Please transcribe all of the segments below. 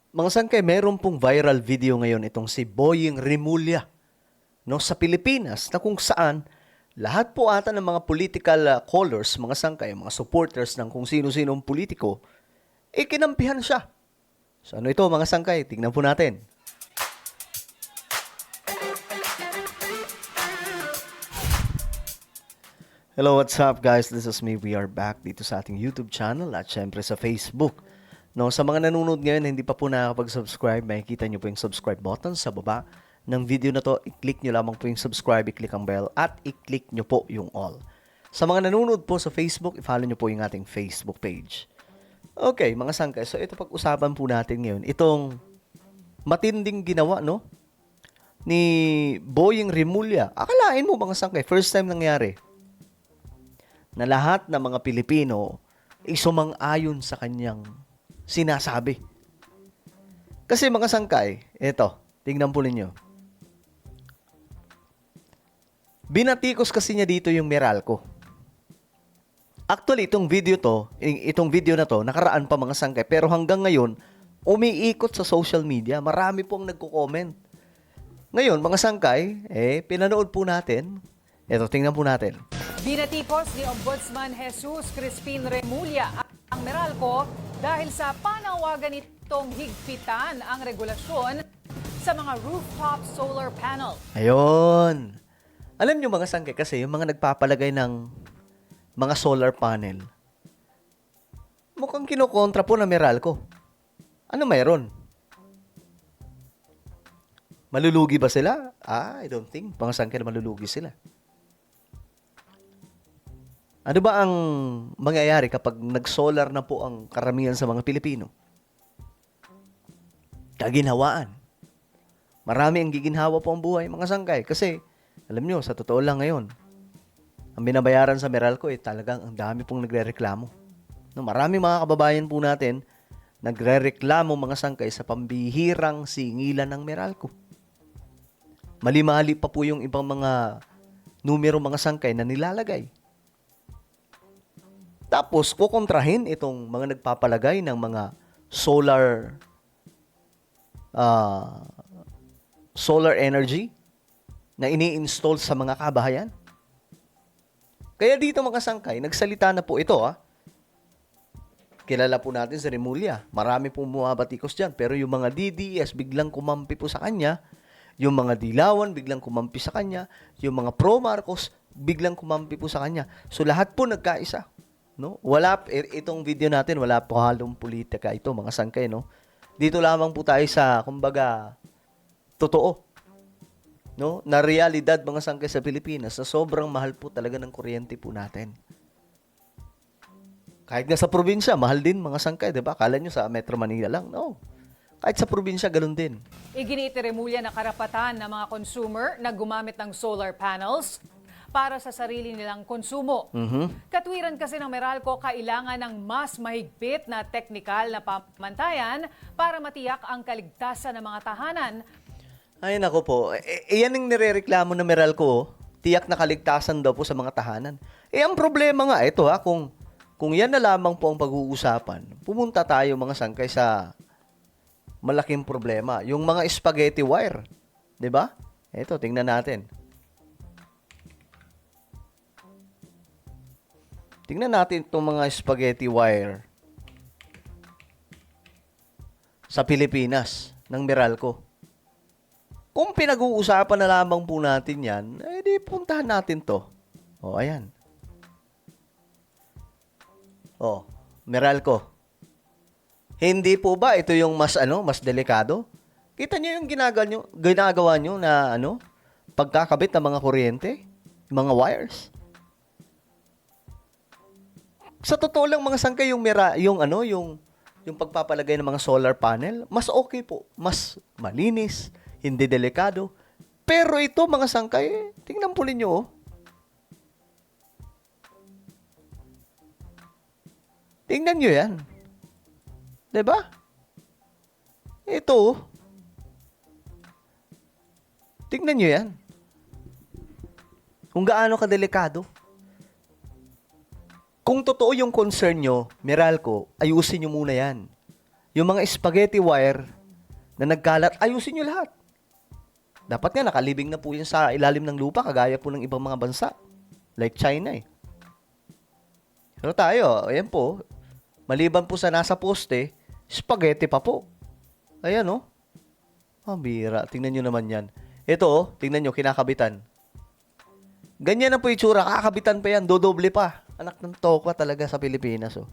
Mga sangkay, meron pong viral video ngayon itong si Boying Rimulya, no, sa Pilipinas, na kung saan lahat po ata ng mga political callers, mga sangkay, mga supporters ng kung sino-sinong politiko, kinampihan siya. So ano ito mga sangkay? Tingnan po natin. Hello, what's up guys? This is me. We are back dito sa ating YouTube channel at syempre sa Facebook. No, sa mga nanonood ngayon na hindi pa po nakakapag-subscribe, makikita nyo po yung subscribe button sa baba ng video na to. I-click nyo lamang po yung subscribe, i-click ang bell at i-click nyo po yung all. Sa mga nanonood po sa Facebook, i-follow nyo po yung ating Facebook page. Okay, mga sangkay. So ito pag-usapan po natin ngayon. Itong matinding ginawa, no, ni Boying Rimulya. Akalain mo mga sangkay, first time nangyari na lahat ng mga Pilipino ay sumang-ayon sa kanyang sinasabi. Kasi mga sangkay, eto, tingnan po ninyo. Binatikos kasi niya dito yung Meralco. Actually, itong video na to, nakaraan pa mga sangkay, pero hanggang ngayon, umiikot sa social media. Marami pong nagko-comment. Ngayon, mga sangkay, pinanood po natin. Eto, tingnan po natin. Binatikos ni Ombudsman Jesus Crispin Remulla ang Meralco dahil sa panawagan nitong higpitan ang regulasyon sa mga rooftop solar panel. Ayun. Alam nyo mga sangkay kasi yung mga nagpapalagay ng mga solar panel, mukhang kinokontra po na Meralco. Ano mayroon? Malulugi ba sila? I don't think. Mga sangkay na malulugi sila. Ano ba ang mangyayari kapag nag-solar na po ang karamihan sa mga Pilipino? Kaginhawaan. Marami ang giginhawa po ang buhay, mga sangkay. Kasi, alam nyo, sa totoo lang ngayon, ang binabayaran sa Meralco, talagang ang dami pong nagre-reklamo. No, marami mga kababayan po natin, nagre-reklamo mga sangkay sa pambihirang singilan ng Meralco. Mali-mali pa po yung ibang mga numero mga sangkay na nilalagay. Tapos, kukontrahin itong mga nagpapalagay ng mga solar energy na ini-install sa mga kabahayan. Kaya dito mga sangkay, nagsalita na po ito. Kilala po natin si Remulla. Marami pong bumabatikos dyan. Pero yung mga DDS biglang kumampi po sa kanya. Yung mga Dilawan biglang kumampi sa kanya. Yung mga pro-Marcos biglang kumampi po sa kanya. So lahat po nagkaisa. No? Itong video natin, wala po halong politika ito, mga sangkay, no? Dito lamang po tayo sa, kumbaga, totoo, no? Na realidad, mga sangkay sa Pilipinas, na sobrang mahal po talaga ng kuryente po natin. Kahit nga sa probinsya, mahal din, mga sangkay, di ba? Akala nyo sa Metro Manila lang, no? Kahit sa probinsya, ganun din. Iginiit ni Remulla na karapatan ng mga consumer na gumamit ng solar panels para sa sarili nilang konsumo. Katwiran kasi ng Meralco, kailangan ng mas mahigpit na teknikal na pamantayan para matiyak ang kaligtasan ng mga tahanan. Ay, nako po. Yan ang nirereklamo ng Meralco, tiyak na kaligtasan daw po sa mga tahanan. Ang problema nga, ito kung yan na lamang po ang pag-uusapan, pumunta tayo mga sangkay sa malaking problema. Yung mga spaghetti wire. 'Di ba? Ito, tingnan natin. Tingnan natin itong mga spaghetti wire sa Pilipinas ng Meralco. Kung pinag-uusapan na lamang po natin yan, di puntahan natin to. Ayan. Meralco. Hindi po ba ito yung mas delikado? Kita niyo yung ginagawa nyo na pagkakabit ng mga kuryente, mga wires. Sa totoo lang mga sangkay, yung pagpapalagay ng mga solar panel, mas okay po, mas malinis, hindi delikado. Pero ito mga sangkay, tingnan po ninyo. Tingnan nyo yan. 'Di ba? Ito. Tingnan nyo yan. Kung gaano kadelikado. Kung totoo yung concern nyo, Meralco, ayusin nyo muna yan. Yung mga spaghetti wire, na nagkalat, ayusin nyo lahat. Dapat nga nakalibing na po yan sa ilalim ng lupa, kagaya po ng ibang mga bansa. Like China eh. Pero tayo, ayan po, maliban po sa nasa poste, spaghetti pa po. Ayan oh. Ang bira. Tingnan nyo naman yan. Ito oh, tingnan nyo, kinakabitan. Ganyan na po itsura, kakabitan pa yan, dodoble pa. Anak ng tokwa talaga sa Pilipinas oh.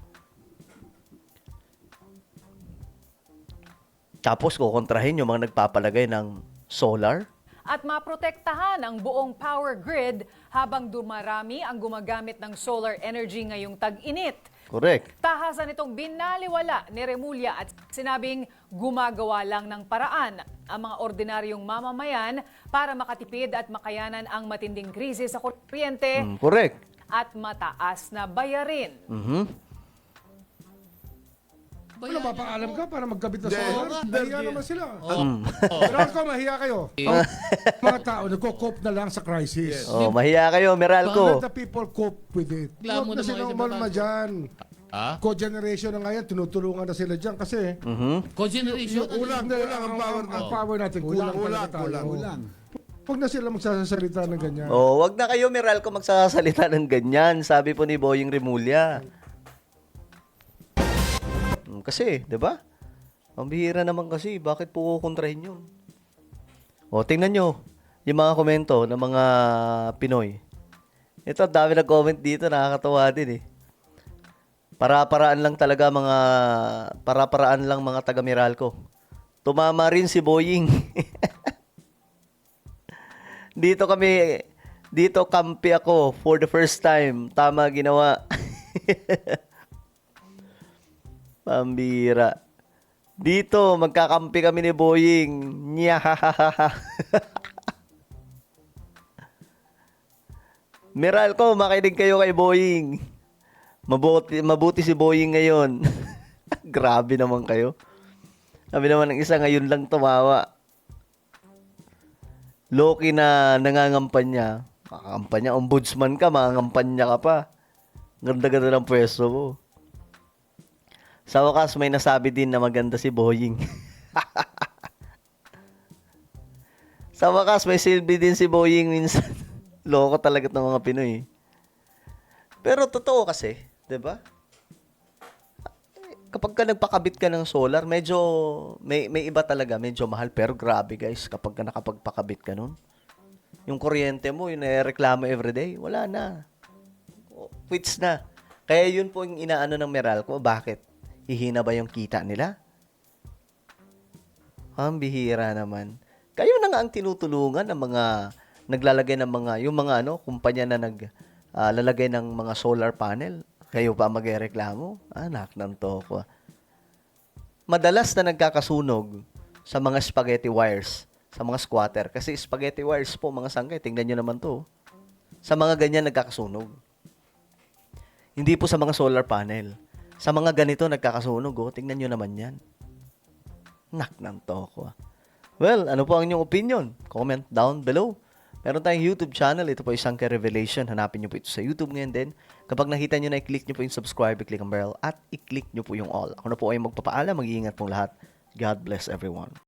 Tapos kukontrahin yung mga nagpapalagay ng solar. At maprotektahan ang buong power grid habang dumarami ang gumagamit ng solar energy ngayong tag-init. Correct. Tahasan itong binaliwala ni Remulla at sinabing gumagawa lang ng paraan ang mga ordinaryong mamamayan para makatipid at makayanan ang matinding krisis sa kuryente Correct. at mataas na bayarin. Ano, mapaalam ka para magkabit na solar? Mahiya naman sila. Oh. Pero ako, mahiya kayo. Mga tao, nagko-cope na lang sa crisis. Oh, mahiya kayo, Meralco. Let the people cope with it. Bigla Huwag mo na naman silang kayo umalma nababago. dyan. Ha? Co-generation na ngayon, tinutulungan na sila dyan kasi Co-generation. ang power natin, kulang talaga tayo. Huwag na sila magsasalita ng ganyan. Oh, wag na kayo, Meralco, magsasalita ng ganyan, sabi po ni Boying Remulla. Kasi, 'di ba? Ang bihira naman kasi, bakit po kukontrahin 'yun? O, tingnan nyo yung mga komento ng mga Pinoy. Ito, dami nag-comment dito, nakakatawa din eh. Para-paraan lang talaga para-paraan lang mga taga Meralco. Tumama rin si Boying. Dito kampi ako for the first time. Tama ginawa. Pambira. Dito, magkakampi kami ni Boying. Nyahahaha. Meralco, makinig kayo kay Boying. Mabuti si Boying ngayon. Grabe naman kayo. Kami naman ng isa ngayon lang tumawa. Loki na nangangampanya. Makampanya, ombudsman ka, mangangampanya ka pa. Ganda-ganda ng pwesto mo. Sa wakas, may nasabi din na maganda si Boying. Sa wakas, may silbi din si Boying minsan. Loko talaga ng mga Pinoy. Pero totoo kasi, 'di ba? Kapag ka nagpakabit ka ng solar, medyo may iba talaga, medyo mahal, pero grabe guys, kapag ka nakapagpakabit ka nun. Yung kuryente mo, yung reklamo everyday, wala na. Quits na. Kaya yun po yung inaano ng Meralco. Bakit? Hihina ba yung kita nila? Ang bihira naman. Kayo na nga ang tinutulungan ng mga naglalagay ng mga, yung mga kumpanya na lalagay ng mga solar panel. Kayo pa magreklamo? Anak ng toko. Madalas na nagkakasunog sa mga spaghetti wires, sa mga squatter. Kasi spaghetti wires po, mga sangkay, tingnan nyo naman to. Sa mga ganyan nagkakasunog. Hindi po sa mga solar panel. Sa mga ganito nagkakasunog, tingnan nyo naman yan. Nak ng toko. Well, ano po ang inyong opinion? Comment down below. Meron tayong YouTube channel. Ito po isang Revelation. Hanapin nyo po ito sa YouTube ngayon din. Kapag nakita nyo na, i-click nyo po yung subscribe, i-click ang bell, at i-click nyo po yung all. Ako na po ay magpapaalam. Mag-iingat pong lahat. God bless everyone.